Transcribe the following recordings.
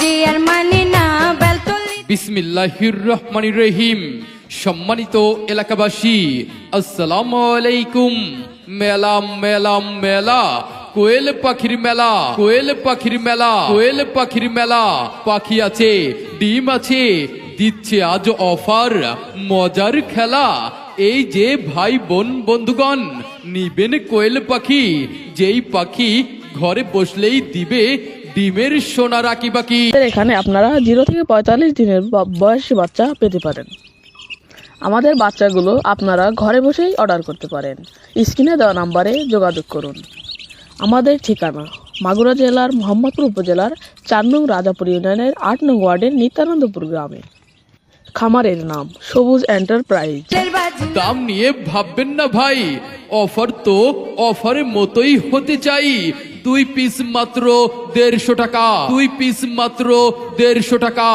যে আর মানে না বেলতলি। বিসমিল্লাহির রহমানির রহিম। সম্মানিত এলাকাবাসী, আসসালামু আলাইকুম। মেলা মেলা মেলা, কোয়েল পাখির মেলা, কোয়েল পাখির মেলা, কোয়েল পাখির মেলা। পাখি আছে, ডিম আছে, দিচ্ছে আজ অফার, মজার খেলা। এই যে ভাই বোন বন্ধুগণ, নিবেন কোয়েল পাখি, যেই পাখি ঘরে বসলেই দিবে ডিমের সোনা রাখি বাকি। এখানে আপনারা 0 থেকে 45 দিনের বয়সী বাচ্চা পেতে পারেন। আমাদের বাচ্চাগুলো আপনারা ঘরে বসেই অর্ডার করতে পারেন। স্ক্রিনে দেওয়া নাম্বারে যোগাযোগ করুন। আমাদের ঠিকানা মাগুরা জেলার মোহাম্মদপুর উপজেলার 4 নং রাজাপুর ইউনিয়নের 8 নং ওয়ার্ডের নিত্যানন্দপুর গ্রামে। খামারের নাম সবুজ এন্টারপ্রাইজ। দাম নিয়ে ভাববেন না ভাই, অফার তো অফারের মতোই হতে চাই। 2 পিস মাত্র 150 টাকা, 2 পিস মাত্র 150 টাকা।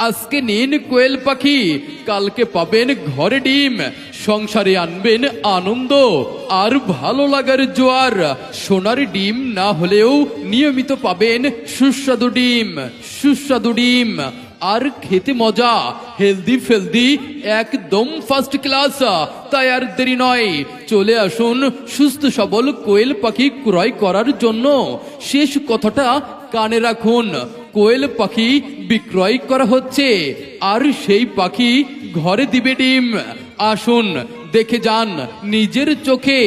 আজকে নিন কোয়েল পাখি, কালকে পাবেন ঘরে ডিম, সংসারে আনবেন আনন্দ আর ভালো লাগার জোয়ার। সোনার ডিম না হলেও নিয়মিত পাবেন সুস্বাদু ডিম, সুস্বাদু ডিম আর খেতে মজা, হেলদি ফেলদি, একদম ফার্স্ট ক্লাস। তাই আর দেরি নয়, চলে আসুন সুস্থ সবল কোয়েল পাখি ক্রয় করার জন্য। শেষ কথাটা কানে রাখুন, কোয়েল পাখি বিক্রয় করা হচ্ছে, আর সেই পাখি ঘরে দিবে ডিম। আসুন দেখে যান নিজের চোখে।